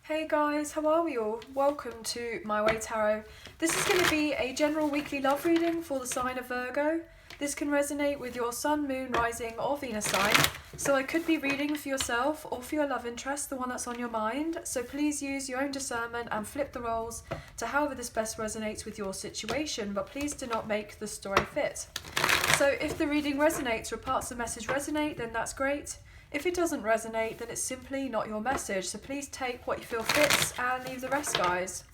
Hey guys, how are we all? Welcome to My Way Tarot. This is going to be a general weekly love reading for the sign of Virgo. This can resonate with your sun, moon, rising or Venus sign. So I could be reading for yourself or for your love interest, the one that's on your mind. So please use your own discernment and flip the roles to however this best resonates with your situation, but please do not make the story fit. So if the reading resonates or parts of the message resonate, then that's great. If it doesn't resonate, then it's simply not your message, so please take what you feel fits and leave the rest, guys.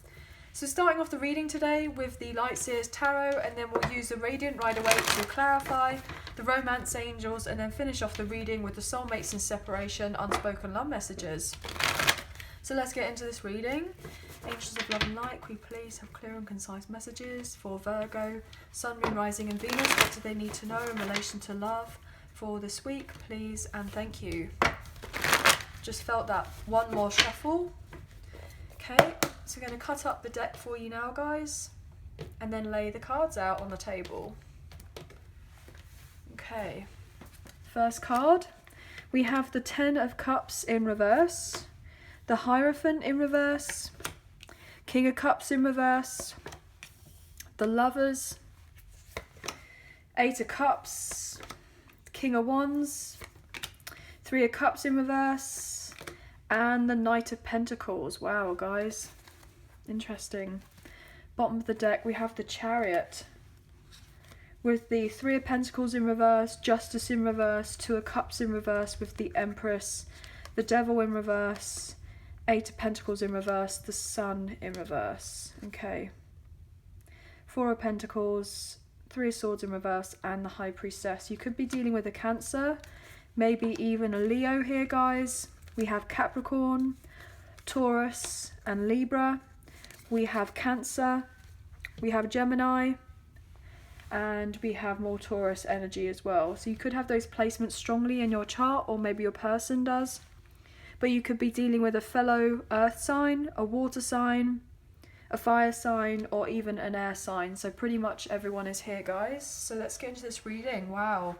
So starting off the reading today with the Light Seer's Tarot, and then we'll use the Radiant Rider-Waite to clarify, the Romance Angels, and then finish off the reading with the Soulmates and Separation Unspoken Love Messages. So let's get into this reading. Angels of Love and Light, can we please have clear and concise messages for Virgo, Sun, Moon, Rising and Venus? What do they need to know in relation to love for this week, please and thank you. Just felt that one more shuffle. Okay, so we're going to cut up the deck for you now, guys, and then lay the cards out on the table. Okay, first card, we have the Ten of Cups in reverse, the Hierophant in reverse, King of Cups in reverse, the Lovers, Eight of Cups, King of Wands, Three of Cups in reverse, and the Knight of Pentacles. Wow, guys, interesting. Bottom of the deck, we have the Chariot with the Three of Pentacles in reverse, Justice in reverse, Two of Cups in reverse with the Empress, the Devil in reverse, Eight of Pentacles in reverse, the Sun in reverse. Okay. Four of Pentacles, Three of Swords in reverse, and the High Priestess. You could be dealing with a Cancer, maybe even a Leo here, guys. We have Capricorn, Taurus, and Libra. We have Cancer, we have Gemini, and we have more Taurus energy as well. So you could have those placements strongly in your chart, or maybe your person does. But you could be dealing with a fellow earth sign, a water sign, a fire sign, or even an air sign. So pretty much everyone is here, guys. So let's get into this reading. Wow.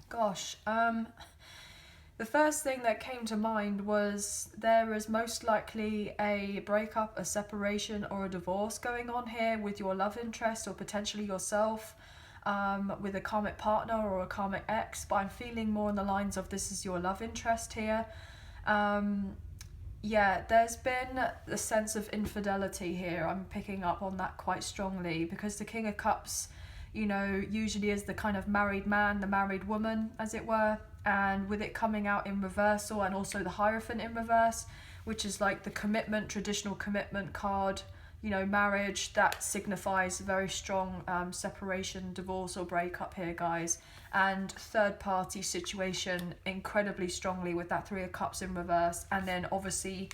Gosh. The first thing that came to mind was there is most likely a breakup, a separation, or a divorce going on here with your love interest or potentially yourself, with a karmic partner or a karmic ex. But I'm feeling more on the lines of this is your love interest here. Yeah, there's been a sense of infidelity here. I'm picking up on that quite strongly because the King of Cups, you know, usually is the kind of married man, the married woman, as it were. And with it coming out in reversal, and also the Hierophant in reverse, which is like the commitment, traditional commitment card, you know, marriage, that signifies a very strong separation, divorce or breakup here, guys. And third party situation incredibly strongly with that Three of Cups in reverse, and then obviously,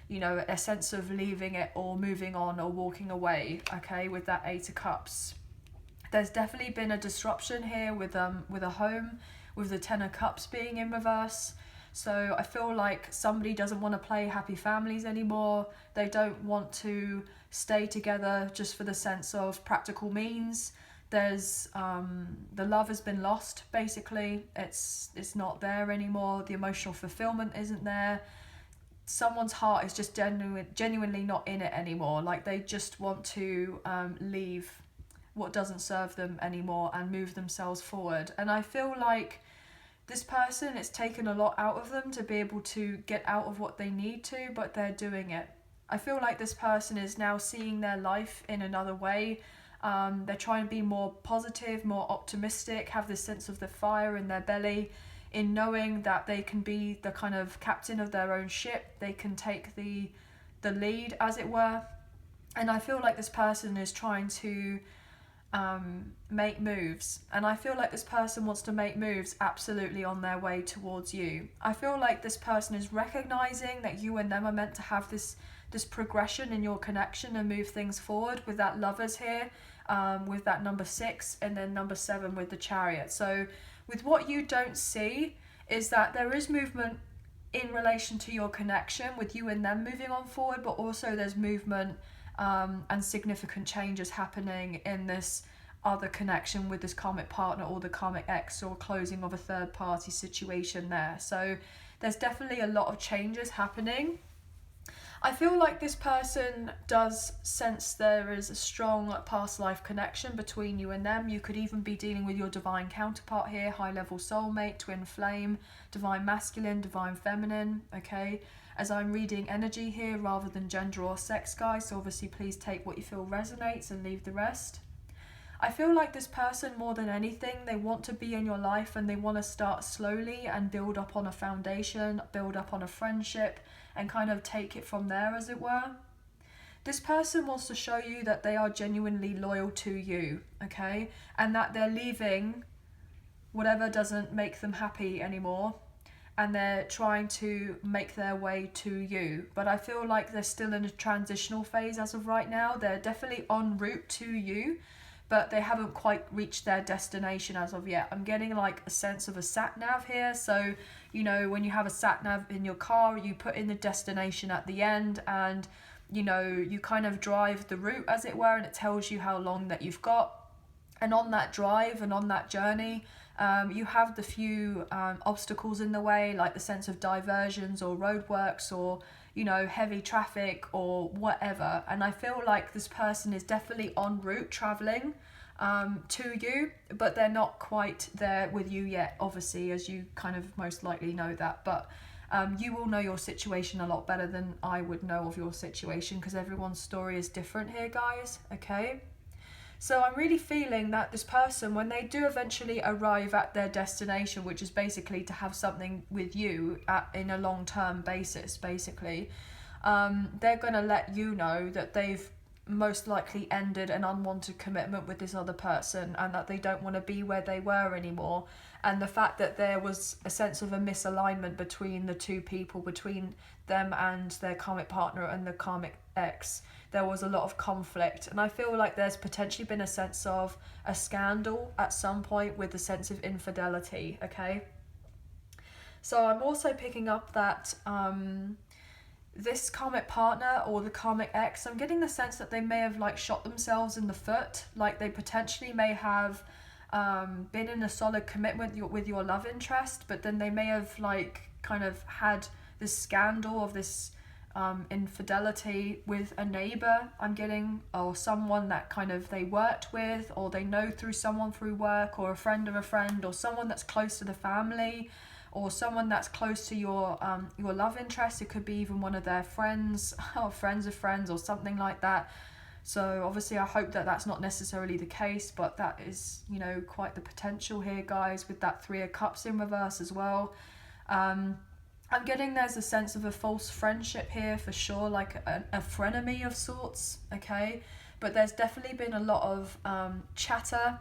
you know, a sense of leaving it or moving on or walking away, okay, with that Eight of Cups. There's definitely been a disruption here with a home, with the Ten of Cups being in reverse. So I feel like somebody doesn't want to play happy families anymore. They don't want to stay together just for the sense of practical means. There's the love has been lost, basically. It's not there anymore. The emotional fulfillment isn't there. Someone's heart is just genuinely not in it anymore. Like they just want to leave what doesn't serve them anymore and move themselves forward. And I feel like this person, it's taken a lot out of them to be able to get out of what they need to, but they're doing it. I feel like this person is now seeing their life in another way. They're trying to be more positive, more optimistic, have this sense of the fire in their belly, in knowing that they can be the kind of captain of their own ship. They can take the lead, as it were. And I feel like this person is trying to make moves, and I feel like this person wants to make moves absolutely on their way towards you. I feel like this person is recognizing that you and them are meant to have this progression in your connection and move things forward with that Lovers here, with that number 6 and then number 7 with the Chariot. So with what you don't see is that there is movement in relation to your connection with you and them moving on forward, but also there's movement and significant changes happening in this other connection with this karmic partner or the karmic ex, or closing of a third party situation there. So there's definitely a lot of changes happening. I feel like this person does sense there is a strong past life connection between you and them. You could even be dealing with your divine counterpart here, high level soulmate, twin flame, divine masculine, divine feminine, okay? As I'm reading energy here rather than gender or sex, guys, so obviously please take what you feel resonates and leave the rest. I feel like this person, more than anything, they want to be in your life and they want to start slowly and build up on a foundation, build up on a friendship, and kind of take it from there, as it were. This person wants to show you that they are genuinely loyal to you, okay? And that they're leaving whatever doesn't make them happy anymore, and they're trying to make their way to you. But I feel like they're still in a transitional phase as of right now. They're definitely en route to you, but they haven't quite reached their destination as of yet. I'm getting like a sense of a sat nav here. So, you know, when you have a sat nav in your car, you put in the destination at the end, and, you know, you kind of drive the route, as it were, and it tells you how long that you've got. And on that drive and on that journey, you have the few obstacles in the way, like the sense of diversions or roadworks or, you know, heavy traffic or whatever. And I feel like this person is definitely en route traveling to you, but they're not quite there with you yet, obviously, as you kind of most likely know that. But you will know your situation a lot better than I would know of your situation, because everyone's story is different here, guys, okay? So I'm really feeling that this person, when they do eventually arrive at their destination, which is basically to have something with you in a long-term basis, basically, they're going to let you know that they've most likely ended an unwanted commitment with this other person, and that they don't want to be where they were anymore. And the fact that there was a sense of a misalignment between the two people, between them and their karmic partner and the karmic ex, there was a lot of conflict. And I feel like there's potentially been a sense of a scandal at some point with the sense of infidelity, okay? So I'm also picking up that this karmic partner or the karmic ex, I'm getting the sense that they may have like shot themselves in the foot. Like they potentially may have been in a solid commitment with your love interest, but then they may have like kind of had this scandal of this infidelity with a neighbor, I'm getting, or someone that kind of they worked with, or they know through someone through work, or a friend of a friend, or someone that's close to the family, or someone that's close to your love interest. It could be even one of their friends or friends of friends or something like that. So obviously I hope that that's not necessarily the case, but that is, you know, quite the potential here, guys, with that 3 of Cups in reverse as well. I'm getting there's a sense of a false friendship here for sure, like a frenemy of sorts, okay? But there's definitely been a lot of chatter,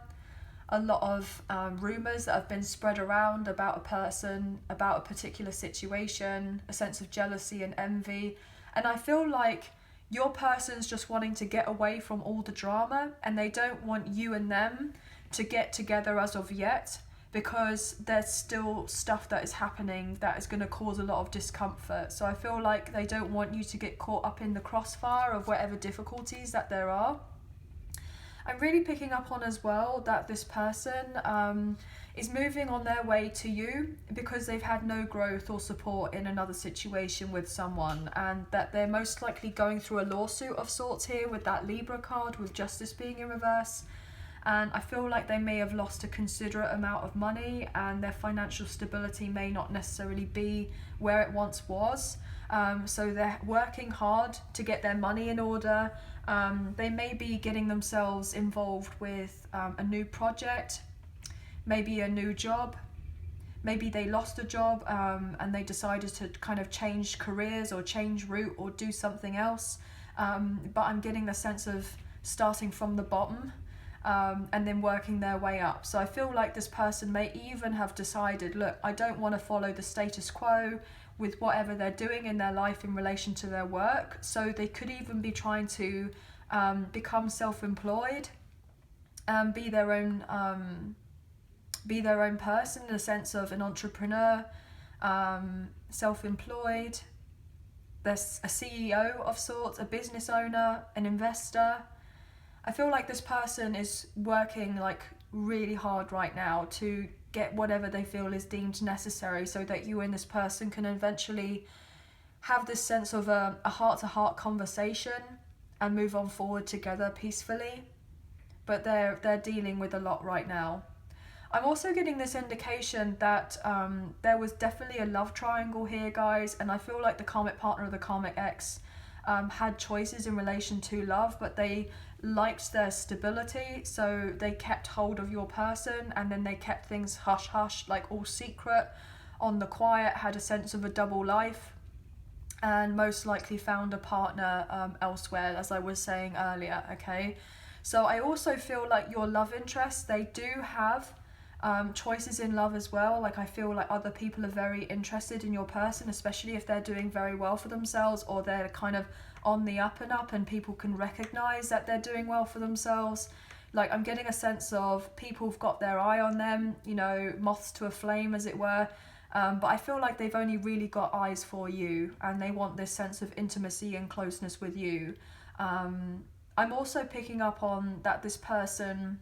a lot of rumours that have been spread around about a person, about a particular situation, a sense of jealousy and envy. And I feel like your person's just wanting to get away from all the drama, and they don't want you and them to get together as of yet, because there's still stuff that is happening that is going to cause a lot of discomfort. So I feel like they don't want you to get caught up in the crossfire of whatever difficulties that there are. I'm really picking up on as well that this person is moving on their way to you because they've had no growth or support in another situation with someone, and that they're most likely going through a lawsuit of sorts here with that Libra card, with Justice being in reverse. And I feel like they may have lost a considerate amount of money, and their financial stability may not necessarily be where it once was. So they're working hard to get their money in order. They may be getting themselves involved with a new project, maybe a new job. Maybe they lost a job and they decided to kind of change careers or change route or do something else. But I'm getting the sense of starting from the bottom. And then working their way up. So I feel like this person may even have decided, look, I don't want to follow the status quo with whatever they're doing in their life in relation to their work. So they could even be trying to become self-employed, be their own person, in the sense of an entrepreneur, self-employed. There's a CEO of sorts, a business owner, an investor. I feel like this person is working like really hard right now to get whatever they feel is deemed necessary, so that you and this person can eventually have this sense of a heart-to-heart conversation and move on forward together peacefully. But they're dealing with a lot right now. I'm also getting this indication that there was definitely a love triangle here, guys, and I feel like the karmic partner or the karmic ex had choices in relation to love, but they liked their stability, so they kept hold of your person, and then they kept things hush hush, like all secret, on the quiet, had a sense of a double life, and most likely found a partner elsewhere, as I was saying earlier. Okay, so I also feel like your love interests, they do have choices in love as well. Like, I feel like other people are very interested in your person, especially if they're doing very well for themselves, or they're kind of on the up and up and people can recognize that they're doing well for themselves. Like, I'm getting a sense of people have got their eye on them, you know, moths to a flame, as it were. But I feel like they've only really got eyes for you, and they want this sense of intimacy and closeness with you. I'm also picking up on that this person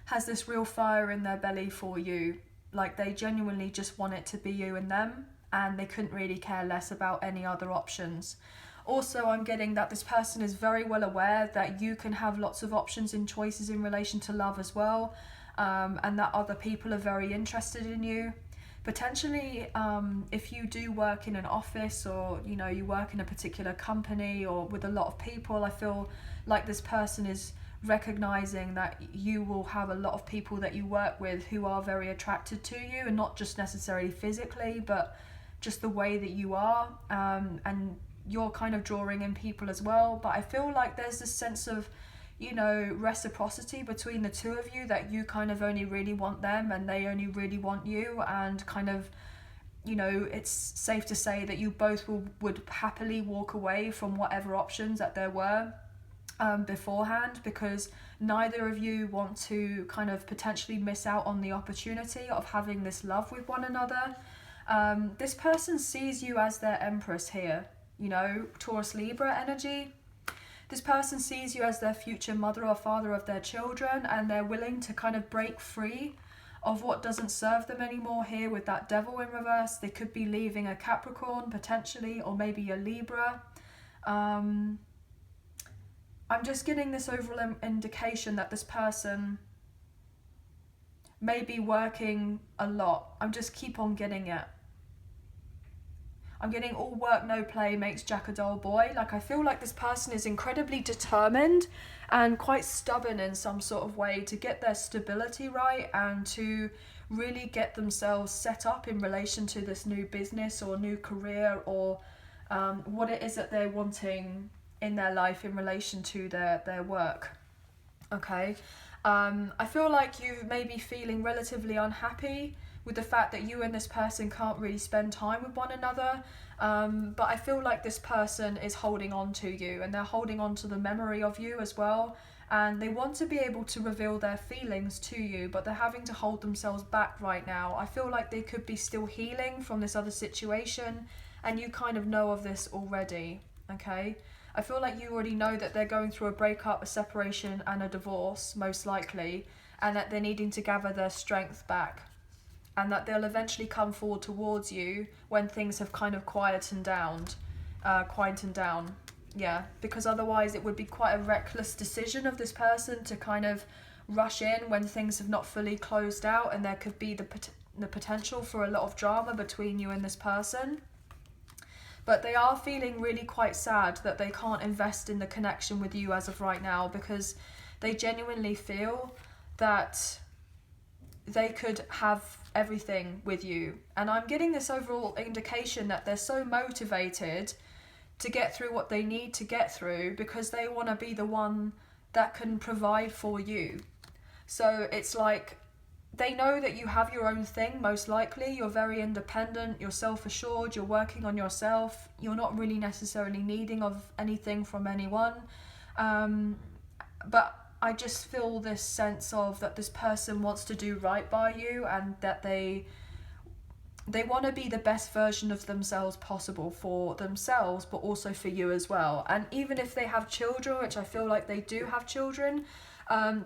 has this real fire in their belly for you. Like, they genuinely just want it to be you and them, and they couldn't really care less about any other options. Also, I'm getting that this person is very well aware that you can have lots of options and choices in relation to love as well, and that other people are very interested in you. Potentially, if you do work in an office, or, you know, you work in a particular company or with a lot of people, I feel like this person is recognizing that you will have a lot of people that you work with who are very attracted to you, and not just necessarily physically, but just the way that you are, and you're kind of drawing in people as well. But I feel like there's this sense of, you know, reciprocity between the two of you, that you kind of only really want them and they only really want you, and kind of, you know, it's safe to say that you both would happily walk away from whatever options that there were beforehand, because neither of you want to kind of potentially miss out on the opportunity of having this love with one another. This person sees you as their empress here, you know, Taurus Libra energy. This person sees you as their future mother or father of their children, and they're willing to kind of break free of what doesn't serve them anymore here with that devil in reverse. They could be leaving a Capricorn potentially, or maybe a Libra. I'm just getting this overall indication that this person may be working a lot. I'm just keep on getting it. I'm getting all work, no play makes Jack a dull boy. Like, I feel like this person is incredibly determined and quite stubborn in some sort of way to get their stability right, and to really get themselves set up in relation to this new business or new career, or what it is that they're wanting in their life in relation to their work. Okay, I feel like you may be feeling relatively unhappy with the fact that you and this person can't really spend time with one another, but I feel like this person is holding on to you, and they're holding on to the memory of you as well, and they want to be able to reveal their feelings to you, but they're having to hold themselves back right now. I feel like they could be still healing from this other situation, and you kind of know of this already. Okay, I feel like you already know that they're going through a breakup, a separation, and a divorce, most likely, and that they're needing to gather their strength back, and that they'll eventually come forward towards you when things have kind of quietened down. Yeah, because otherwise it would be quite a reckless decision of this person to kind of rush in when things have not fully closed out, and there could be the potential for a lot of drama between you and this person. But they are feeling really quite sad that they can't invest in the connection with you as of right now, because they genuinely feel that they could have everything with you. And I'm getting this overall indication that they're so motivated to get through what they need to get through, because they want to be the one that can provide for you. So it's like, they know that you have your own thing, most likely. You're very independent, you're self-assured, you're working on yourself, you're not really necessarily needing of anything from anyone. But I just feel this sense of that this person wants to do right by you, and that they want to be the best version of themselves possible for themselves, but also for you as well. And even if they have children, which I feel like they do have children,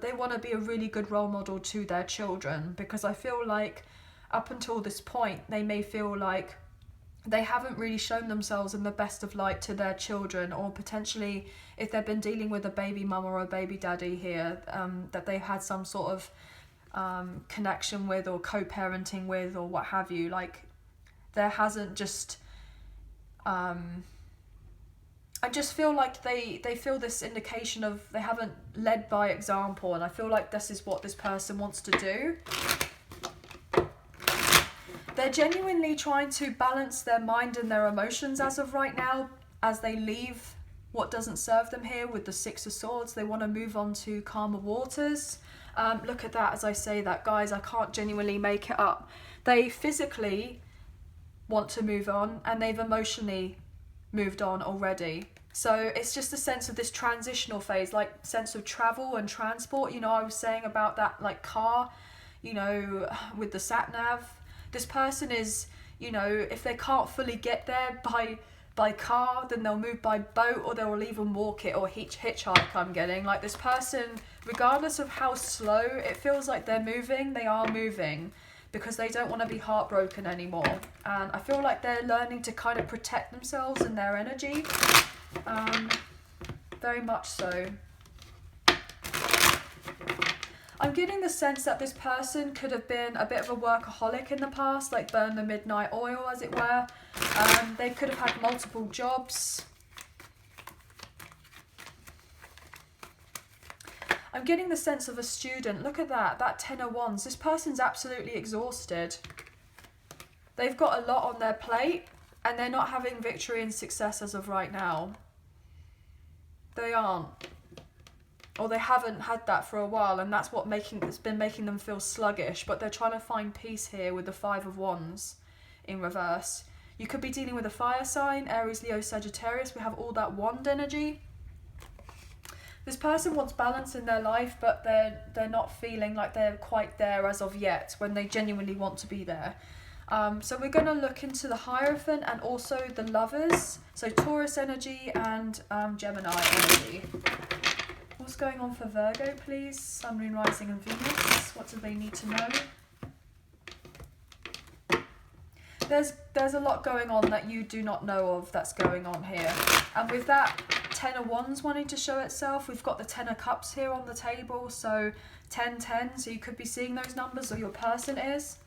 they want to be a really good role model to their children, because I feel like up until this point they may feel like they haven't really shown themselves in the best of light to their children, or potentially if they've been dealing with a baby mum or a baby daddy here, that they've had some sort of connection with or co-parenting with or what have you. Like there hasn't just I just feel like they feel this indication of they haven't led by example, and I feel like this is what this person wants to do. They're genuinely trying to balance their mind and their emotions as of right now, as they leave what doesn't serve them here with the Six of Swords. They want to move on to calmer waters. Look at that as I say that, guys. I can't genuinely make it up. They physically want to move on, and they've emotionally moved on already. So it's just a sense of this transitional phase, like sense of travel and transport. You know, I was saying about that, like car, you know, with the sat nav. This person is, you know, if they can't fully get there by car, then they'll move by boat, or they'll even walk it or hitchhike. I'm getting like this person, regardless of how slow it feels like they're moving, they are moving, because they don't want to be heartbroken anymore. And I feel like they're learning to kind of protect themselves and their energy. Very much so. I'm getting the sense that this person could have been a bit of a workaholic in the past, like burn the midnight oil, as it were. They could have had multiple jobs. I'm getting the sense of a student. Look at that 10 of Wands. This person's absolutely exhausted. They've got a lot on their plate, and they're not having victory and success as of right now. They aren't. Or they haven't had that for a while, and that's it's been making them feel sluggish. But they're trying to find peace here with the 5 of Wands in reverse. You could be dealing with a fire sign, Aries, Leo, Sagittarius. We have all that wand energy. This person wants balance in their life, but they're not feeling like they're quite there as of yet, when they genuinely want to be there. So we're going to look into the Hierophant and also the Lovers. So Taurus energy and Gemini energy. What's going on for Virgo, please? Sun, Moon, Rising and Venus. What do they need to know? There's a lot going on that you do not know of that's going on here. And with that 10 of Wands wanting to show itself, we've got the 10 of Cups here on the table. So 10, 10. So you could be seeing those numbers, or your person is.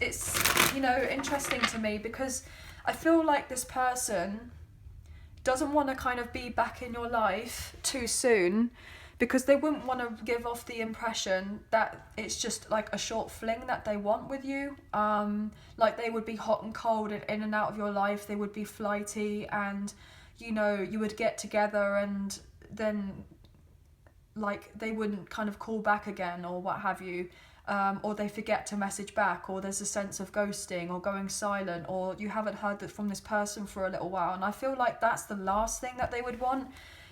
It's you know, interesting to me, because I feel like this person doesn't want to kind of be back in your life too soon, because they wouldn't want to give off the impression that it's just like a short fling that they want with you. Like they would be hot and cold and in and out of your life. They would be flighty, and you know, you would get together and then like they wouldn't kind of call back again or what have you. Or they forget to message back, or there's a sense of ghosting or going silent, or you haven't heard that from this person for a little while. And I feel like that's the last thing that they would want,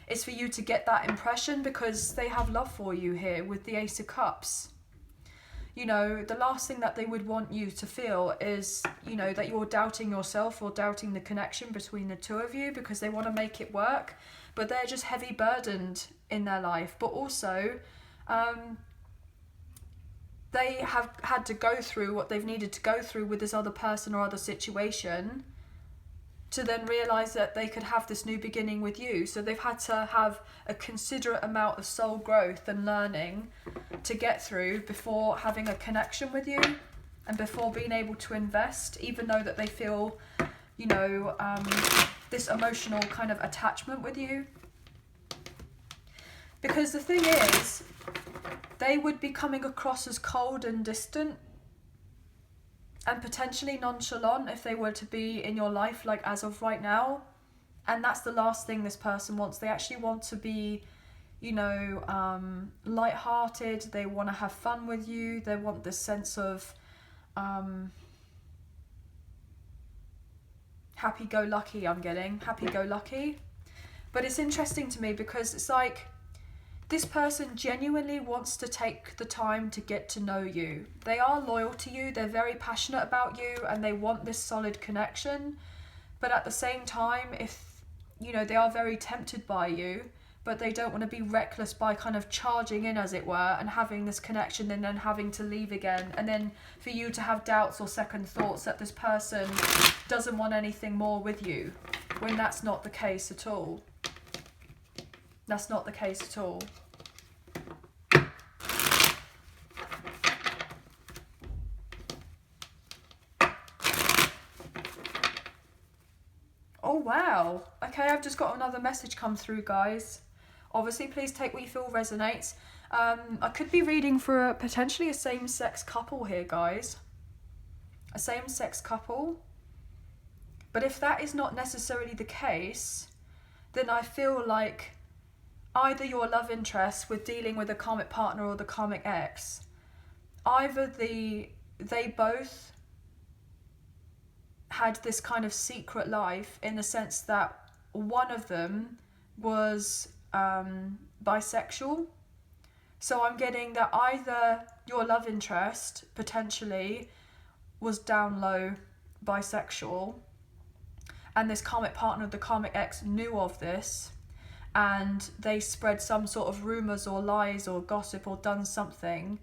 is for you to get that impression, because they have love for you here with the Ace of Cups. You know, the last thing that they would want you to feel is, you know, that you're doubting yourself or doubting the connection between the two of you, because they want to make it work, but they're just heavy burdened in their life. But also, they have had to go through what they've needed to go through with this other person or other situation to then realise that they could have this new beginning with you. So they've had to have a considerate amount of soul growth and learning to get through before having a connection with you, and before being able to invest, even though that they feel, you know, this emotional kind of attachment with you. Because the thing is, they would be coming across as cold and distant and potentially nonchalant if they were to be in your life, like as of right now. And that's the last thing this person wants. They actually want to be, you know, lighthearted. They want to have fun with you. They want this sense of happy-go-lucky, I'm getting. Happy-go-lucky. But it's interesting to me, because it's like, this person genuinely wants to take the time to get to know you. They are loyal to you, they're very passionate about you, and they want this solid connection. But at the same time, if, you know, they are very tempted by you, but they don't want to be reckless by kind of charging in, as it were, and having this connection and then having to leave again. And then for you to have doubts or second thoughts that this person doesn't want anything more with you, when that's not the case at all. That's not the case at all. Oh, wow. Okay, I've just got another message come through, guys. Obviously, please take what you feel resonates. I could be reading for potentially a same-sex couple here, guys. A same-sex couple. But if that is not necessarily the case, then I feel like either your love interest with dealing with a karmic partner or the karmic ex, either they both had this kind of secret life, in the sense that one of them was bisexual. So I'm getting that either your love interest potentially was down low bisexual, and this karmic partner, the karmic ex, knew of this, and they spread some sort of rumours or lies or gossip or done something,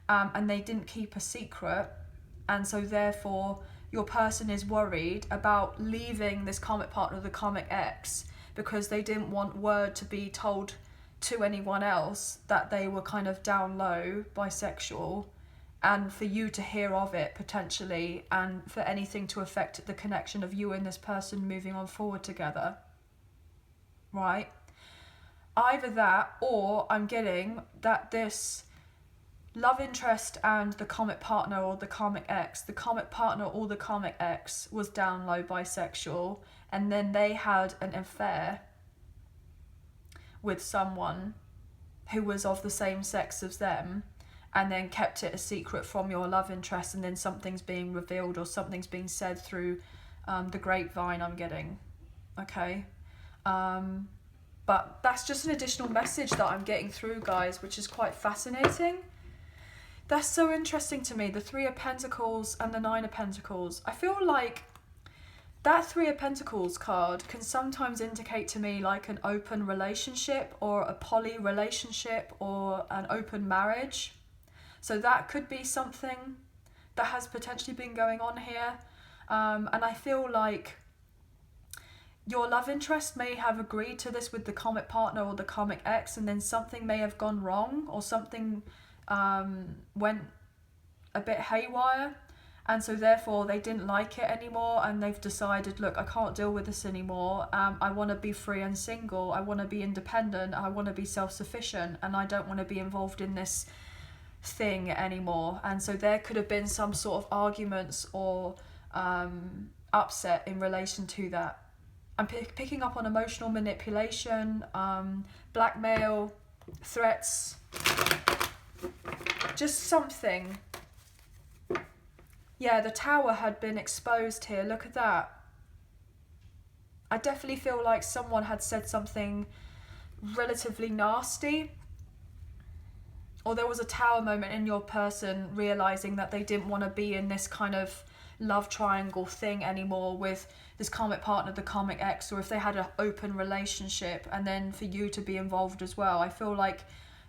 and they didn't keep a secret, and so therefore your person is worried about leaving this karmic partner, the karmic ex, because they didn't want word to be told to anyone else that they were kind of down low bisexual, and for you to hear of it potentially, and for anything to affect the connection of you and this person moving on forward together, right? Either that, or I'm getting that this love interest and the karmic partner or the karmic ex, the karmic partner or the karmic ex was down low bisexual, and then they had an affair with someone who was of the same sex as them, and then kept it a secret from your love interest, and then something's being revealed or something's being said through the grapevine, I'm getting. Okay. But that's just an additional message that I'm getting through, guys, which is quite fascinating. That's so interesting to me, the Three of Pentacles and the Nine of Pentacles. I feel like that Three of Pentacles card can sometimes indicate to me like an open relationship or a poly relationship or an open marriage. So that could be something that has potentially been going on here. And I feel like your love interest may have agreed to this with the karmic partner or the karmic ex, and then something may have gone wrong, or something went a bit haywire, and so therefore they didn't like it anymore, and they've decided, look, I can't deal with this anymore. I want to be free and single. I want to be independent. I want to be self-sufficient, and I don't want to be involved in this thing anymore. And so there could have been some sort of arguments or upset in relation to that. I'm picking up on emotional manipulation, blackmail, threats, just something. Yeah, the Tower had been exposed here. Look at that. I definitely feel like someone had said something relatively nasty. Or there was a Tower moment in your person realising that they didn't want to be in this kind of love triangle thing anymore with this karmic partner, the karmic ex, or if they had an open relationship, and then for you to be involved as well. I feel like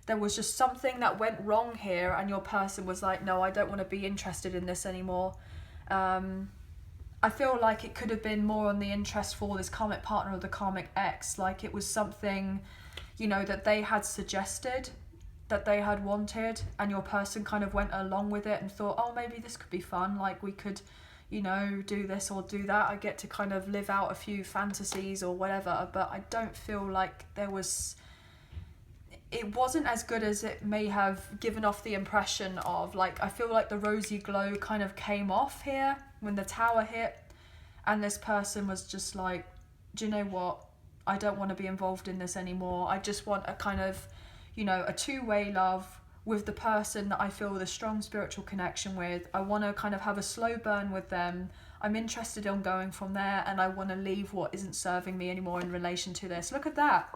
there was just something that went wrong here, and your person was like, no, I don't want to be interested in this anymore. I feel like it could have been more on the interest for this karmic partner or the karmic ex, like it was something, you know, that they had suggested, that they had wanted, and your person kind of went along with it and thought, oh, maybe this could be fun, like we could, you know, do this or do that. I get to kind of live out a few fantasies or whatever. But I don't feel like it wasn't as good as it may have given off the impression of. Like, I feel like the rosy glow kind of came off here when the Tower hit, and this person was just like, do you know what, I don't want to be involved in this anymore. I just want a kind of, you know, a two-way love with the person that I feel the strong spiritual connection with. I want to kind of have a slow burn with them. I'm interested in going from there, and I want to leave what isn't serving me anymore in relation to this. Look at that.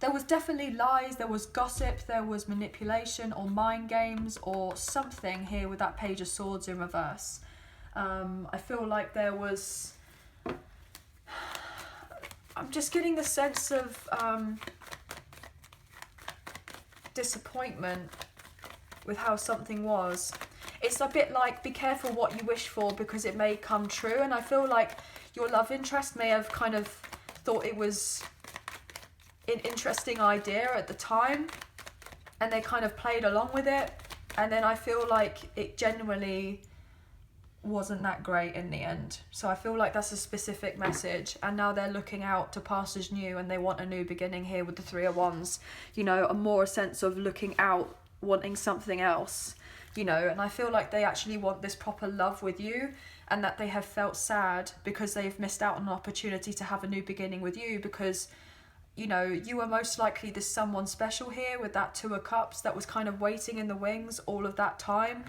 There was definitely lies, there was gossip, there was manipulation or mind games or something here with that Page of Swords in reverse. I feel like there was... I'm just getting the sense of... disappointment with how something was. It's a bit like, be careful what you wish for because it may come true. And I feel like your love interest may have kind of thought it was an interesting idea at the time, and they kind of played along with it. And then I feel like it genuinely wasn't that great in the end. So I feel like that's a specific message, and now they're looking out to pastures new, and they want a new beginning here with the Three of Wands, you know, a more sense of looking out, wanting something else, you know. And I feel like they actually want this proper love with you, and that they have felt sad because they've missed out on an opportunity to have a new beginning with you, because, you know, you were most likely this someone special here with that Two of Cups that was kind of waiting in the wings all of that time.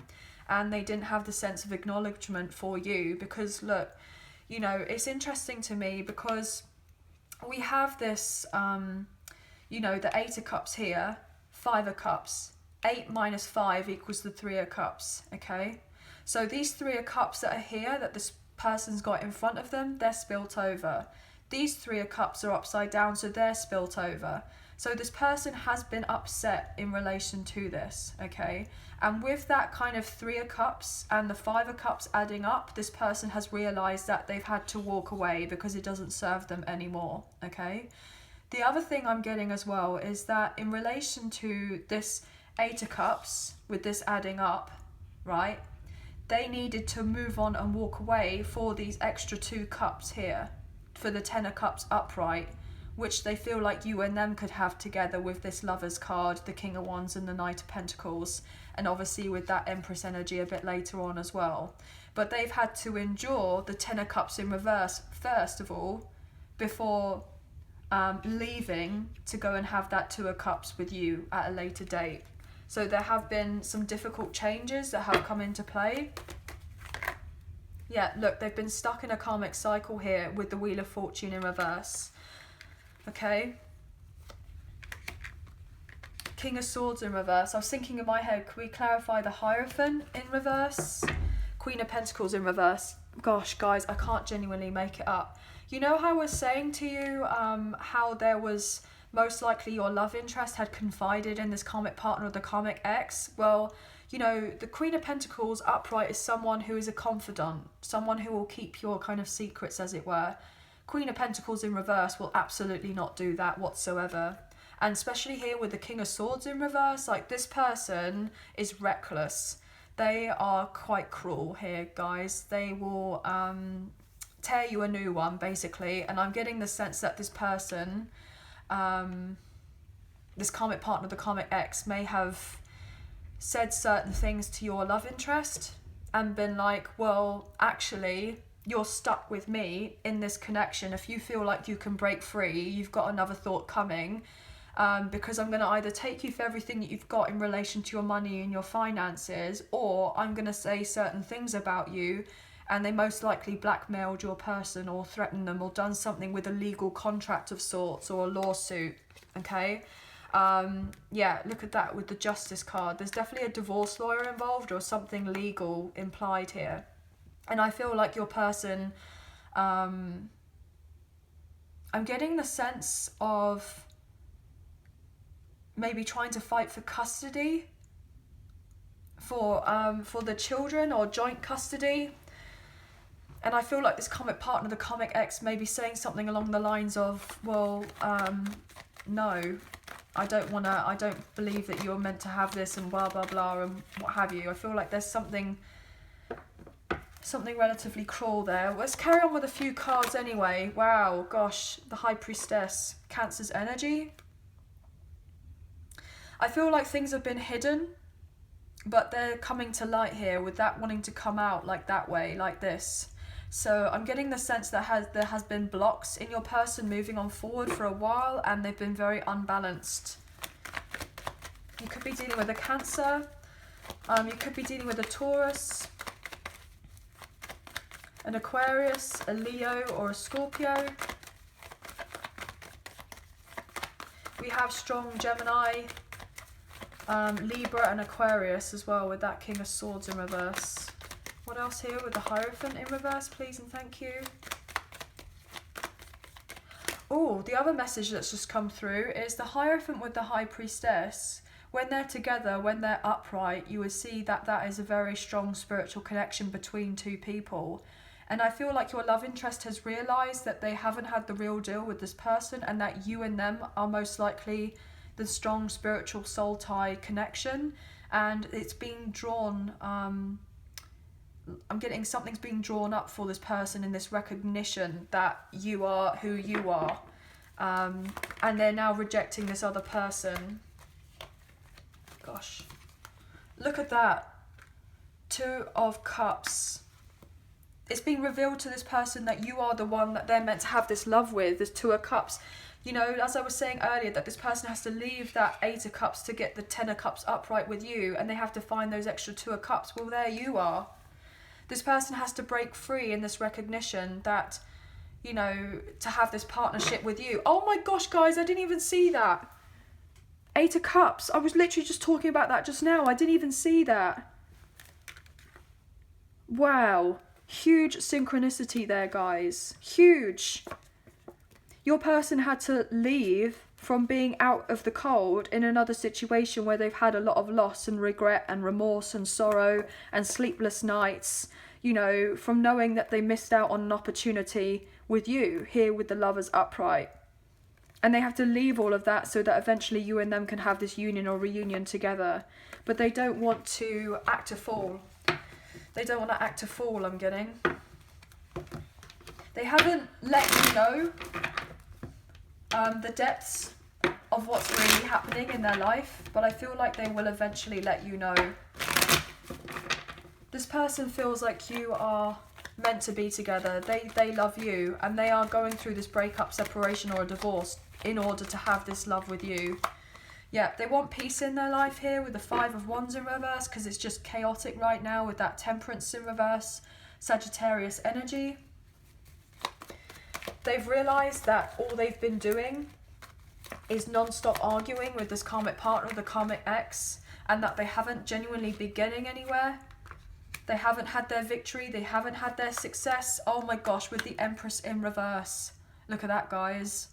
And they didn't have the sense of acknowledgement for you, because look, you know, it's interesting to me because we have this, you know, the Eight of Cups here, Five of Cups. 8 minus 5 equals the Three of Cups, okay? So these Three of Cups that are here, that this person's got in front of them, they're spilt over. These Three of Cups are upside down, so they're spilt over. So this person has been upset in relation to this, okay? And with that kind of Three of Cups and the Five of Cups adding up, this person has realised that they've had to walk away because it doesn't serve them anymore, okay? The other thing I'm getting as well is that in relation to this Eight of Cups, with this adding up, right? They needed to move on and walk away for these extra 2 cups here, for the Ten of Cups upright, which they feel like you and them could have together with this Lover's card, the King of Wands and the Knight of Pentacles, and obviously with that Empress energy a bit later on as well. But they've had to endure the Ten of Cups in reverse first of all, before leaving to go and have that Two of Cups with you at a later date. So there have been some difficult changes that have come into play. Yeah, look, they've been stuck in a karmic cycle here with the Wheel of Fortune in reverse. Okay. King of Swords in reverse. I was thinking in my head, can we clarify the Hierophant in reverse? Queen of Pentacles in reverse. Gosh, guys, I can't genuinely make it up. You know how I was saying to you how there was most likely your love interest had confided in this karmic partner or the karmic ex? Well, you know, the Queen of Pentacles upright is someone who is a confidant, someone who will keep your kind of secrets, as it were. Queen of Pentacles in reverse will absolutely not do that whatsoever. And especially here with the King of Swords in reverse, like, this person is reckless. They are quite cruel here, guys. They will tear you a new one, basically. And I'm getting the sense that this person, this karmic partner, the karmic ex, may have said certain things to your love interest and been like, well, actually, you're stuck with me in this connection. If you feel like you can break free, you've got another thought coming, because I'm going to either take you for everything that you've got in relation to your money and your finances, or I'm going to say certain things about you. And they most likely blackmailed your person or threatened them or done something with a legal contract of sorts or a lawsuit, okay? Yeah, look at that with the Justice card. There's definitely a divorce lawyer involved or something legal implied here. And I feel like your person, I'm getting the sense of maybe trying to fight for custody for the children, or joint custody. And I feel like this karmic partner, the karmic ex, may be saying something along the lines of, well, no, I don't believe that you're meant to have this, and blah, blah, blah, and what have you. I feel like there's something relatively cruel there. Let's carry on with a few cards anyway. Wow, gosh, the High Priestess, Cancer's energy. I feel like things have been hidden, but they're coming to light here with that wanting to come out like that way, like this. So I'm getting the sense that there has been blocks in your person moving on forward for a while, and they've been very unbalanced. You could be dealing with a Cancer. You could be dealing with a Taurus, an Aquarius, a Leo, or a Scorpio. We have strong Gemini, Libra, and Aquarius as well with that King of Swords in reverse. What else here with the Hierophant in reverse, please and thank you. Oh, the other message that's just come through is the Hierophant with the High Priestess when they're together, when they're upright, you would see that that is a very strong spiritual connection between two people. And I feel like your love interest has realised that they haven't had the real deal with this person, and that you and them are most likely the strong spiritual soul tie connection. And it's being drawn, I'm getting something's being drawn up for this person in this recognition that you are who you are. And they're now rejecting this other person. Gosh, look at that. 2 of Cups. It's being revealed to this person that you are the one that they're meant to have this love with, this 2 of Cups. You know, as I was saying earlier, that this person has to leave that 8 of Cups to get the 10 of Cups upright with you, and they have to find those extra 2 of Cups. Well, there you are. This person has to break free in this recognition that, you know, to have this partnership with you. Oh my gosh, guys, I didn't even see that. 8 of Cups. I was literally just talking about that just now. I didn't even see that. Wow. Huge synchronicity there, guys. Huge. Your person had to leave from being out of the cold in another situation where they've had a lot of loss and regret and remorse and sorrow and sleepless nights, you know, from knowing that they missed out on an opportunity with you here with the lovers upright. And they have to leave all of that so that eventually you and them can have this union or reunion together. But they don't want to act a fool. They don't want to act a fool, I'm getting. They haven't let you know the depths of what's really happening in their life, but I feel like they will eventually let you know. This person feels like you are meant to be together. They love you, and they are going through this breakup, separation, or a divorce in order to have this love with you. Yeah, they want peace in their life here with the 5 of Wands in reverse, because it's just chaotic right now with that Temperance in reverse, Sagittarius energy. They've realised that all they've been doing is non-stop arguing with this karmic partner, the karmic ex, and that they haven't genuinely been getting anywhere. They haven't had their victory, they haven't had their success. Oh my gosh, with the Empress in reverse. Look at that, guys.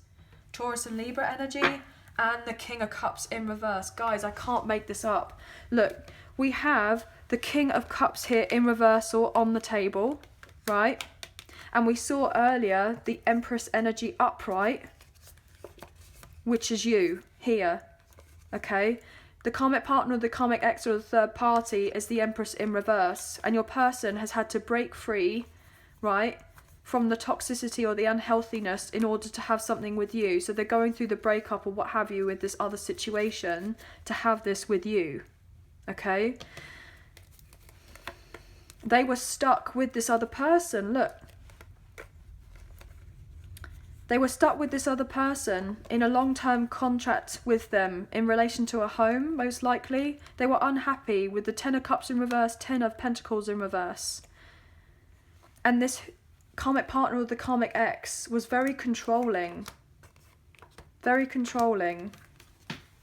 Taurus and Libra energy, and the King of Cups in reverse. Guys, I can't make this up. Look, we have the King of Cups here in reversal on the table, right? And we saw earlier the Empress energy upright, which is you here, okay? The karmic partner, the karmic ex, or the third party is the Empress in reverse. And your person has had to break free, right, from the toxicity or the unhealthiness in order to have something with you. So they're going through the breakup or what have you with this other situation to have this with you, okay? They were stuck with this other person, look. They were stuck with this other person in a long-term contract with them in relation to a home, most likely. They were unhappy with the 10 of Cups in reverse, 10 of Pentacles in reverse. And this karmic partner or the karmic ex was very controlling. Very controlling.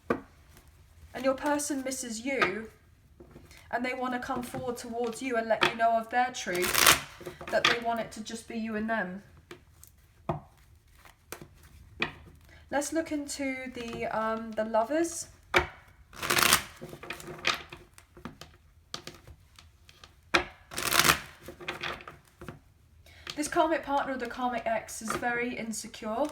And your person misses you, and they want to come forward towards you and let you know of their truth, that they want it to just be you and them. Let's look into the lovers. This karmic partner or the karmic ex is very insecure.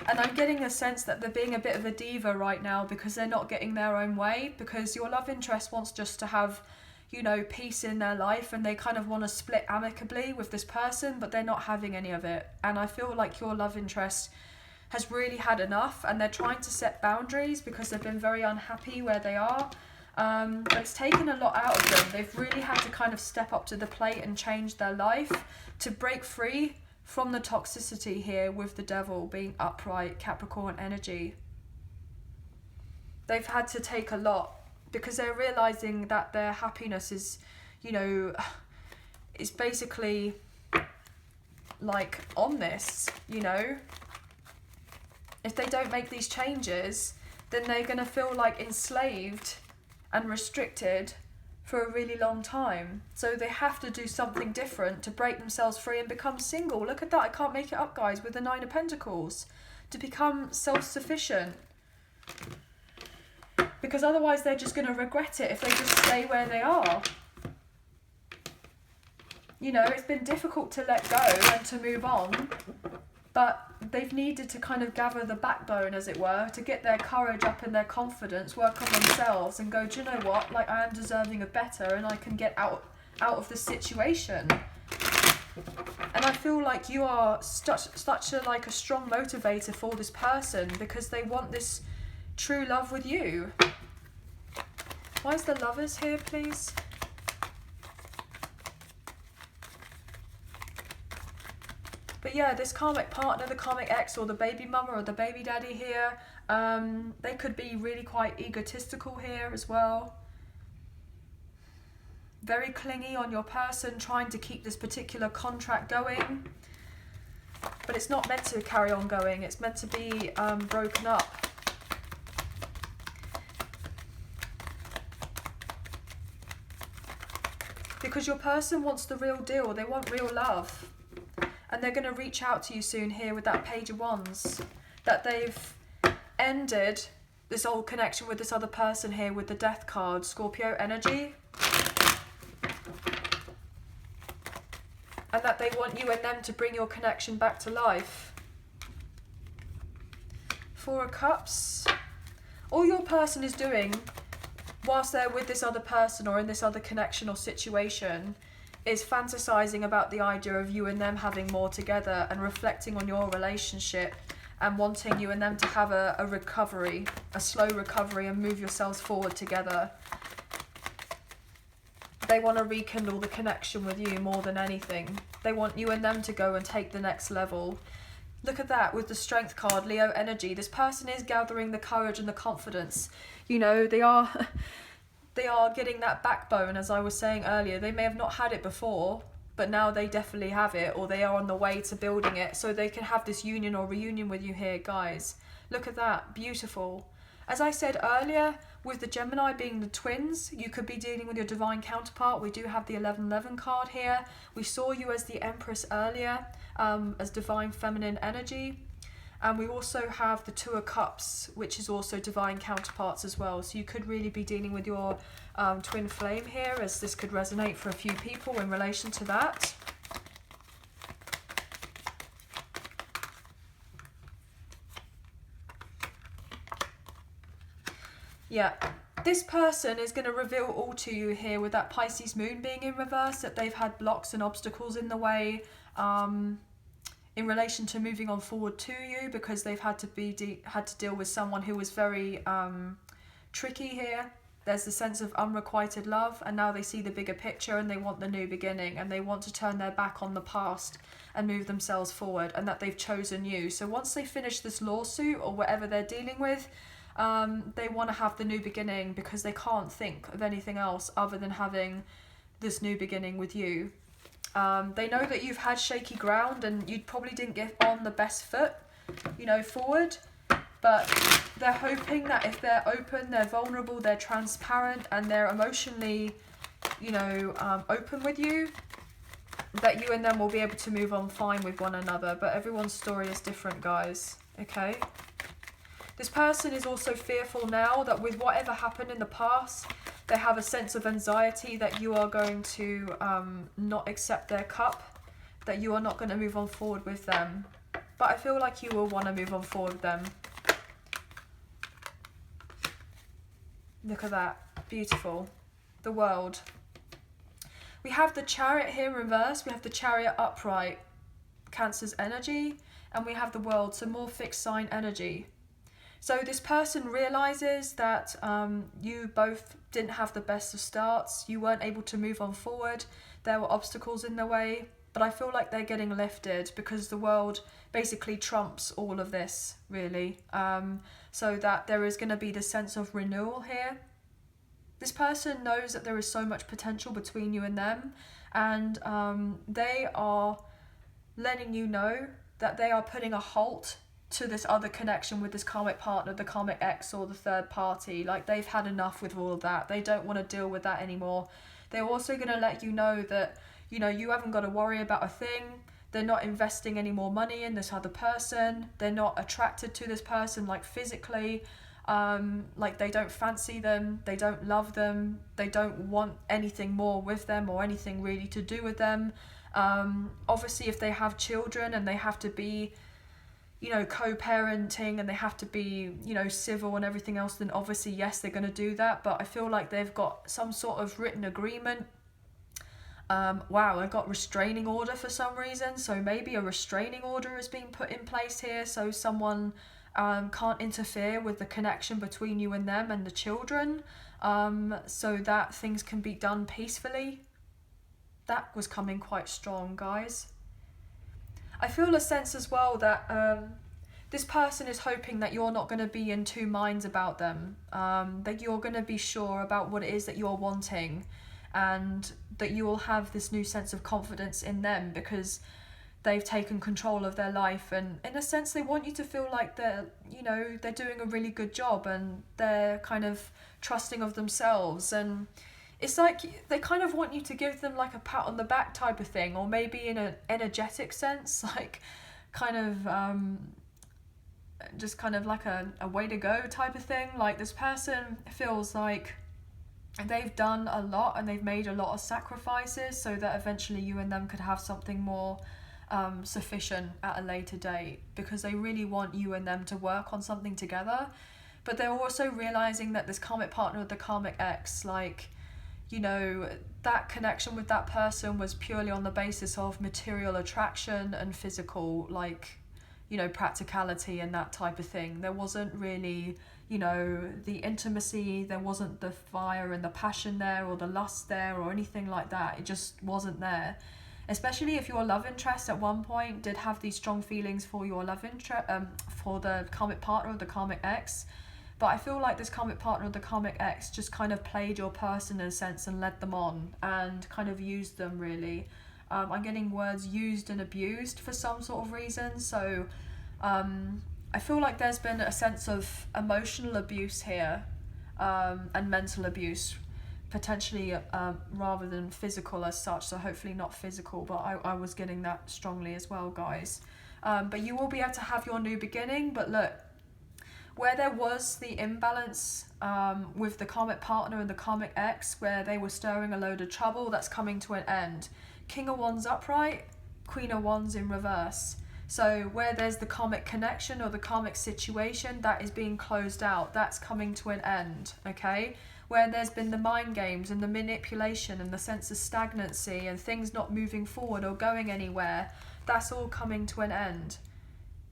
And I'm getting a sense that they're being a bit of a diva right now because they're not getting their own way. Because your love interest wants just to have, you know, peace in their life. And they kind of want to split amicably with this person, but they're not having any of it. And I feel like your love interest has really had enough, and they're trying to set boundaries because they've been very unhappy where they are. But it's taken a lot out of them. They've really had to kind of step up to the plate and change their life to break free from the toxicity here with the Devil being upright, Capricorn energy. They've had to take a lot because they're realizing that their happiness is, you know, is basically like on this, you know. If they don't make these changes, then they're going to feel like enslaved and restricted for a really long time. So they have to do something different to break themselves free and become single. Look at that, I can't make it up, guys, with the 9 of Pentacles. To become self-sufficient. Because otherwise they're just going to regret it if they just stay where they are. You know, it's been difficult to let go and to move on, but they've needed to kind of gather the backbone, as it were, to get their courage up and their confidence, work on themselves and go, do you know what, like, I am deserving of better and I can get out of this situation. And I feel like you are such a strong motivator for this person, because they want this true love with you. Why is the Lovers here, please? But yeah, this karmic partner, the karmic ex, or the baby mama or the baby daddy here, they could be really quite egotistical here as well. Very clingy on your person, trying to keep this particular contract going. But it's not meant to carry on going, it's meant to be broken up. Because your person wants the real deal, they want real love. And they're going to reach out to you soon here with that Page of Wands. That they've ended this old connection with this other person here with the Death card, Scorpio energy. And that they want you and them to bring your connection back to life. Four of Cups. All your person is doing whilst they're with this other person or in this other connection or situation is fantasizing about the idea of you and them having more together and reflecting on your relationship and wanting you and them to have a recovery, a slow recovery, and move yourselves forward together. They want to rekindle the connection with you more than anything. They want you and them to go and take the next level. Look at that with the Strength card, Leo energy. This person is gathering the courage and the confidence. You know, they are getting that backbone, as I was saying earlier. They may have not had it before, but now they definitely have it, or they are on the way to building it, so they can have this union or reunion with you here, guys. Look at that, beautiful. As I said earlier, with the Gemini being the twins, you could be dealing with your divine counterpart. We do have the 1111 card here. We saw you as the Empress earlier, as divine feminine energy. And we also have the Two of Cups, which is also divine counterparts as well. So you could really be dealing with your twin flame here, as this could resonate for a few people in relation to that. Yeah, this person is going to reveal all to you here with that Pisces moon being in reverse, that they've had blocks and obstacles in the way in relation to moving on forward to you, because they've had to deal with someone who was very tricky here. There's the sense of unrequited love, and now they see the bigger picture and they want the new beginning, and they want to turn their back on the past and move themselves forward, and that they've chosen you. So once they finish this lawsuit or whatever they're dealing with, they want to have the new beginning, because they can't think of anything else other than having this new beginning with you. They know that you've had shaky ground and you probably didn't get on the best foot, you know, forward, but they're hoping that if they're open, they're vulnerable, they're transparent, and they're emotionally, you know, open with you, that you and them will be able to move on fine with one another. But everyone's story is different, guys, okay? This person is also fearful now that with whatever happened in the past, they have a sense of anxiety that you are going to not accept their cup, that you are not going to move on forward with them. But I feel like you will want to move on forward with them. Look at that. Beautiful. The World. We have the Chariot here in reverse. We have the Chariot upright. Cancer's energy. And we have the World, so more fixed sign energy. So this person realizes that you both didn't have the best of starts. You weren't able to move on forward. There were obstacles in the way. But I feel like they're getting lifted, because the World basically trumps all of this, really. So that there is going to be the sense of renewal here. This person knows that there is so much potential between you and them. And they are letting you know that they are putting a halt to this other connection with this karmic partner, the karmic ex or the third party. Like, they've had enough with all of that. They don't want to deal with that anymore. They're also going to let you know that, you know, you haven't got to worry about a thing. They're not investing any more money in this other person. They're not attracted to this person, like, physically. Like they don't fancy them, they don't love them, they don't want anything more with them or anything really to do with them. Obviously if they have children and they have to be, you know, co-parenting and they have to be, you know, civil and everything else, then obviously yes, they're going to do that. But I feel like they've got some sort of written agreement. Wow, I got restraining order for some reason, so maybe a restraining order is being put in place here, so someone can't interfere with the connection between you and them and the children, so that things can be done peacefully. That was coming quite strong, guys. I feel a sense as well that this person is hoping that you're not going to be in two minds about them, that you're going to be sure about what it is that you're wanting, and that you will have this new sense of confidence in them because they've taken control of their life, and in a sense they want you to feel like they're, you know, they're doing a really good job and they're kind of trusting of themselves, and it's like they kind of want you to give them like a pat on the back type of thing, or maybe in an energetic sense, like kind of just kind of like a way to go type of thing. Like this person feels like they've done a lot and they've made a lot of sacrifices so that eventually you and them could have something more sufficient at a later date, because they really want you and them to work on something together. But they're also realizing that this karmic partner with the karmic ex, like, you know, that connection with that person was purely on the basis of material attraction and physical, like, you know, practicality and that type of thing. There wasn't really, you know, the intimacy, there wasn't the fire and the passion there, or the lust there, or anything like that. It just wasn't there. Especially if your love interest at one point did have these strong feelings for your love interest, for the karmic partner or the karmic ex. But I feel like this karmic partner or the karmic ex just kind of played your person in a sense and led them on and kind of used them, really. I'm getting words used and abused for some sort of reason. So I feel like there's been a sense of emotional abuse here, and mental abuse, potentially rather than physical as such. So hopefully not physical, but I was getting that strongly as well, guys. But you will be able to have your new beginning. But look, where there was the imbalance with the karmic partner and the karmic ex, where they were stirring a load of trouble, that's coming to an end. King of Wands upright, Queen of Wands in reverse. So where there's the karmic connection or the karmic situation, that is being closed out. That's coming to an end, okay? Where there's been the mind games and the manipulation and the sense of stagnancy and things not moving forward or going anywhere, that's all coming to an end.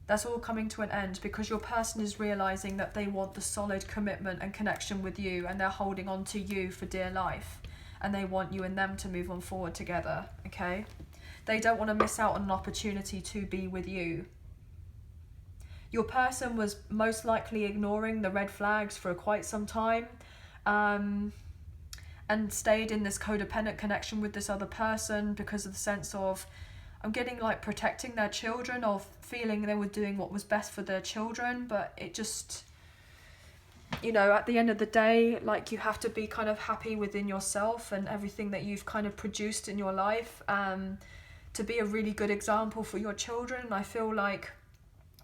That's all coming to an end because your person is realizing that they want the solid commitment and connection with you, and they're holding on to you for dear life, and they want you and them to move on forward together, okay? They don't want to miss out on an opportunity to be with you. Your person was most likely ignoring the red flags for quite some time, and stayed in this codependent connection with this other person because of the sense of, I'm getting like protecting their children, or feeling they were doing what was best for their children. But it just, you know, at the end of the day, like, you have to be kind of happy within yourself and everything that you've kind of produced in your life, to be a really good example for your children. I feel like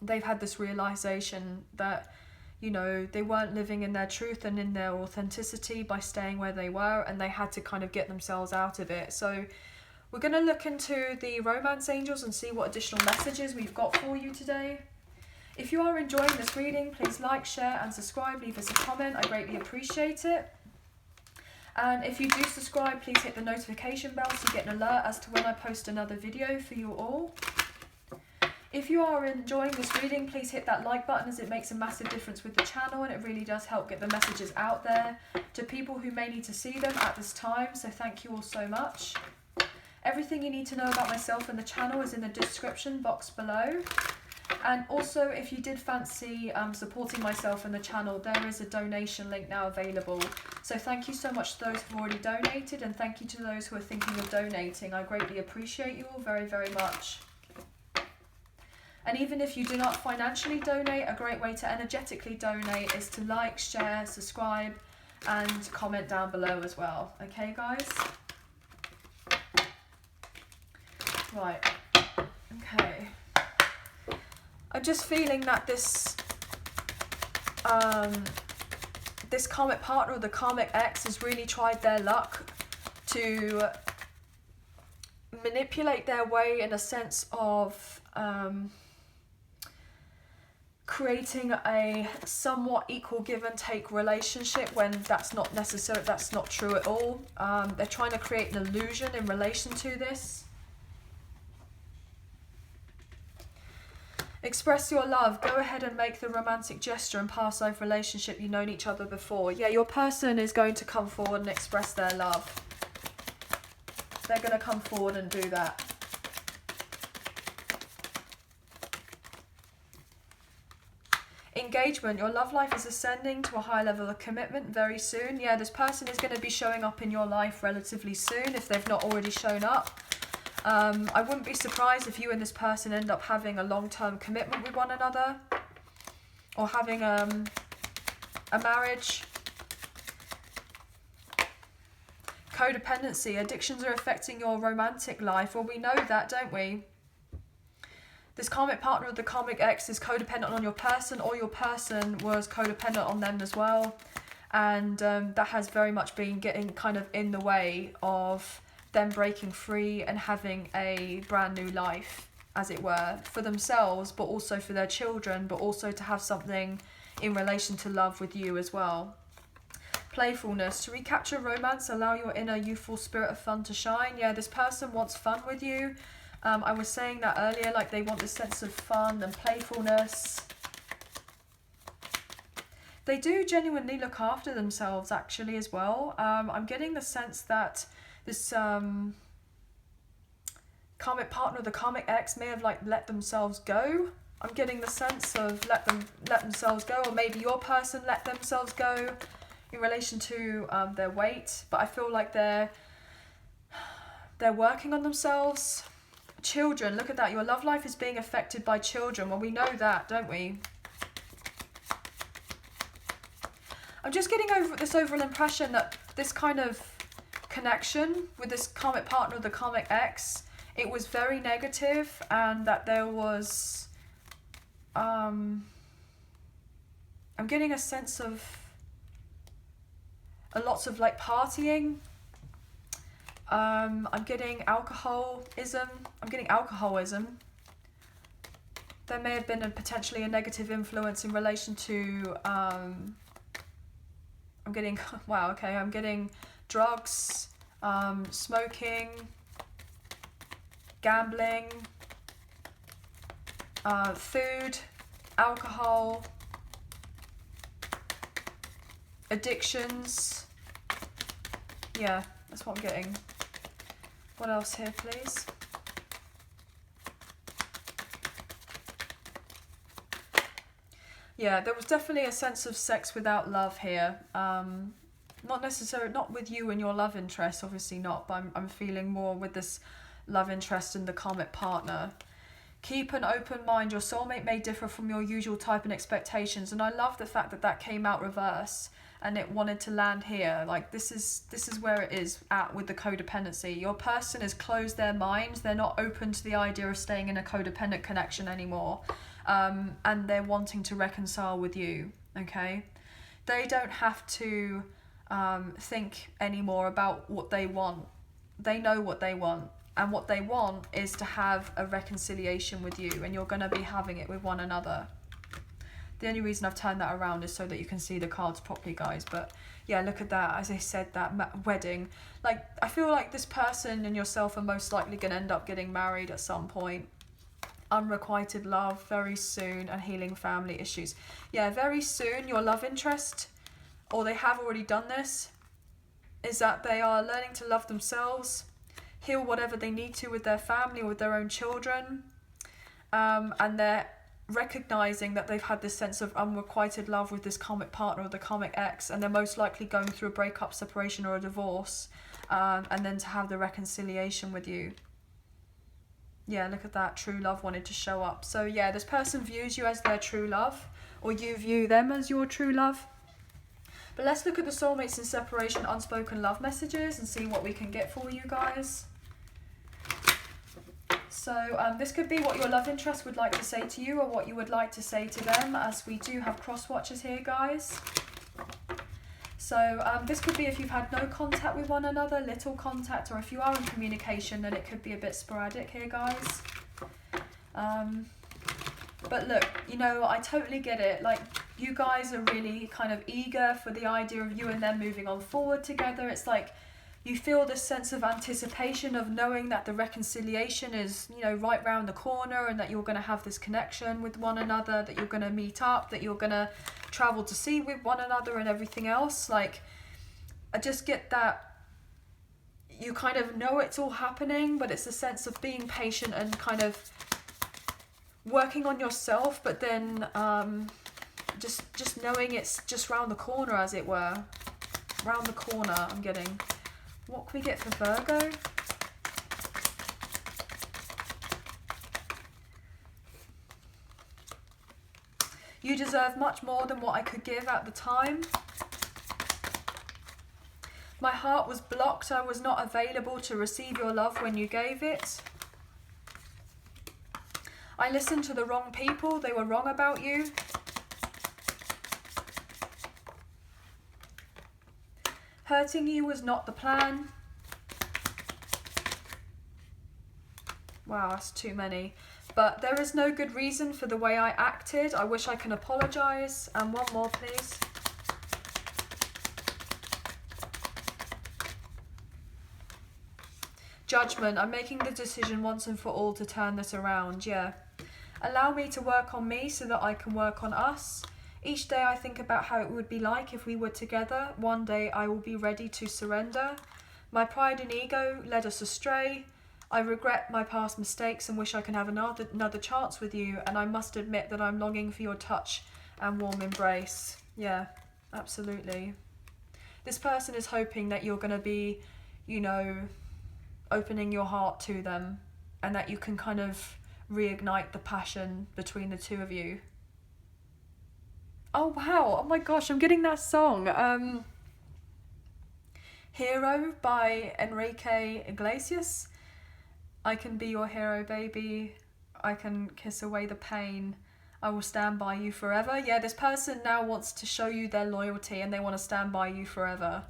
they've had this realization that, you know, they weren't living in their truth and in their authenticity by staying where they were, and they had to kind of get themselves out of it. So we're going to look into the romance angels and see what additional messages we've got for you today. If you are enjoying this reading, please like, share and subscribe. Leave us a comment. I greatly appreciate it. And if you do subscribe, please hit the notification bell so you get an alert as to when I post another video for you all. If you are enjoying this reading, please hit that like button, as it makes a massive difference with the channel, and it really does help get the messages out there to people who may need to see them at this time. So thank you all so much. Everything you need to know about myself and the channel is in the description box below. And also, if you did fancy supporting myself and the channel, there is a donation link now available. So thank you so much to those who've already donated, and thank you to those who are thinking of donating. I greatly appreciate you all very, very much. And even if you do not financially donate, a great way to energetically donate is to like, share, subscribe and comment down below as well. Okay, guys? Right. Okay. I'm just feeling that this This karmic partner or the karmic ex has really tried their luck to manipulate their way in a sense of creating a somewhat equal give and take relationship when that's not necessary, that's not true at all. They're trying to create an illusion in relation to this. Express your love. Go ahead and make the romantic gesture and past life relationship. You've known each other before. Yeah, your person is going to come forward and express their love. They're going to come forward and do that. Engagement. Your love life is ascending to a high level of commitment very soon. Yeah, this person is going to be showing up in your life relatively soon if they've not already shown up. I wouldn't be surprised if you and this person end up having a long-term commitment with one another, or having a marriage. Codependency. Addictions are affecting your romantic life. Well, we know that, don't we? This karmic partner of the karmic ex is codependent on your person, or your person was codependent on them as well. And that has very much been getting kind of in the way of them breaking free and having a brand new life, as it were, for themselves, but also for their children, but also to have something in relation to love with you as well. Playfulness. To recapture romance, allow your inner youthful spirit of fun to shine. Yeah, this person wants fun with you. I was saying that earlier, like they want this sense of fun and playfulness. They do genuinely look after themselves actually as well. I'm getting the sense that this karmic partner, the karmic ex, may have like let themselves go. I'm getting the sense of let themselves go, or maybe your person let themselves go in relation to their weight. But I feel like they're working on themselves. Children, look at that. Your love life is being affected by children. Well, we know that, don't we? I'm just getting over this overall impression that this kind of connection with this karmic partner, the karmic ex, it was very negative, and that there was I'm getting a sense of lots of like partying. I'm getting alcoholism. There may have been potentially a negative influence in relation to I'm getting drugs, smoking, gambling, food, alcohol, addictions. Yeah, that's what I'm getting. What else here, please? Yeah, there was definitely a sense of sex without love here. Not necessarily, not with you and your love interest, obviously not, but I'm feeling more with this love interest and the karmic partner. Keep an open mind. Your soulmate may differ from your usual type and expectations. And I love the fact that that came out reverse and it wanted to land here. Like this is where it is at with the codependency. Your person has closed their minds. They're not open to the idea of staying in a codependent connection anymore. And they're wanting to reconcile with you, okay? They don't have to think anymore about what they want. They know what they want. And what they want is to have a reconciliation with you, and you're going to be having it with one another. The only reason I've turned that around is so that you can see the cards properly, guys. But yeah, look at that. As I said, that wedding. Like, I feel like this person and yourself are most likely going to end up getting married at some point. Unrequited love very soon, and healing family issues. Yeah, very soon your love interest, or they have already done this, is that they are learning to love themselves, heal whatever they need to with their family or with their own children, and they're recognizing that they've had this sense of unrequited love with this karmic partner or the karmic ex, and they're most likely going through a breakup, separation, or a divorce, and then to have the reconciliation with you. Yeah, look at that. True love wanted to show up. So yeah, this person views you as their true love, or you view them as your true love. But let's look at the soulmates in separation, unspoken love messages, and see what we can get for you guys. So this could be what your love interest would like to say to you, or what you would like to say to them, as we do have cross watchers here, guys. So this could be if you've had no contact with one another, little contact, or if you are in communication, then it could be a bit sporadic here, guys. But look, you know, I totally get it. Like, you guys are really kind of eager for the idea of you and them moving on forward together. It's like you feel this sense of anticipation of knowing that the reconciliation is, you know, right round the corner, and that you're going to have this connection with one another, that you're going to meet up, that you're going to travel to sea with one another and everything else. Like, I just get that you kind of know it's all happening, but it's a sense of being patient and kind of working on yourself, but then just knowing it's just round the corner, as it were. Round the corner, I'm getting. What can we get for Virgo? You deserve much more than what I could give at the time. My heart was blocked. I was not available to receive your love when you gave it. I listened to the wrong people. They were wrong about you. Hurting you was not the plan. Wow, that's too many. But there is no good reason for the way I acted. I wish I can apologise. And one more, please. Judgment. I'm making the decision once and for all to turn this around. Yeah. Allow me to work on me so that I can work on us. Each day I think about how it would be like if we were together. One day I will be ready to surrender. My pride and ego led us astray. I regret my past mistakes and wish I can have another chance with you. And I must admit that I'm longing for your touch and warm embrace. Yeah, absolutely. This person is hoping that you're going to be, you know, opening your heart to them, and that you can kind of reignite the passion between the two of you. Oh wow, oh my gosh, I'm getting that song. Hero by Enrique Iglesias. I can be your hero, baby. I can kiss away the pain. I will stand by you forever. Yeah, this person now wants to show you their loyalty, and they want to stand by you forever.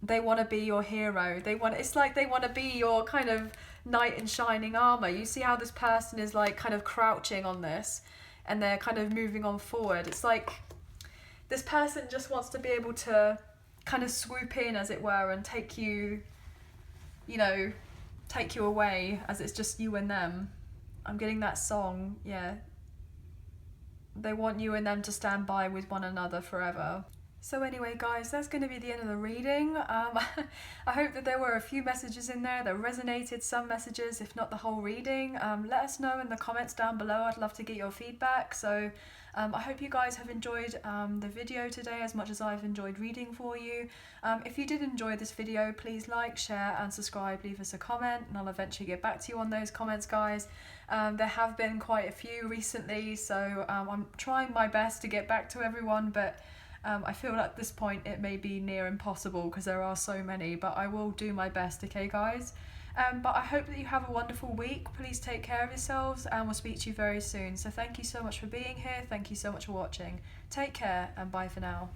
They want to be your hero. It's like they want to be your kind of knight in shining armor. You see how this person is like kind of crouching on this, and they're kind of moving on forward. It's like this person just wants to be able to kind of swoop in, as it were, and take you, you know, take you away, as it's just you and them. I'm getting that song, yeah. They want you and them to stand by with one another forever. So anyway, guys, that's going to be the end of the reading. I hope that there were a few messages in there that resonated, some messages, if not the whole reading. Let us know in the comments down below. I'd love to get your feedback. So I hope you guys have enjoyed the video today as much as I've enjoyed reading for you. If you did enjoy this video, please like, share and subscribe. Leave us a comment and I'll eventually get back to you on those comments, guys. There have been quite a few recently, so I'm trying my best to get back to everyone, but I feel at this point it may be near impossible because there are so many, but I will do my best, okay guys? But I hope that you have a wonderful week. Please take care of yourselves and we'll speak to you very soon. So thank you so much for being here. Thank you so much for watching. Take care and bye for now.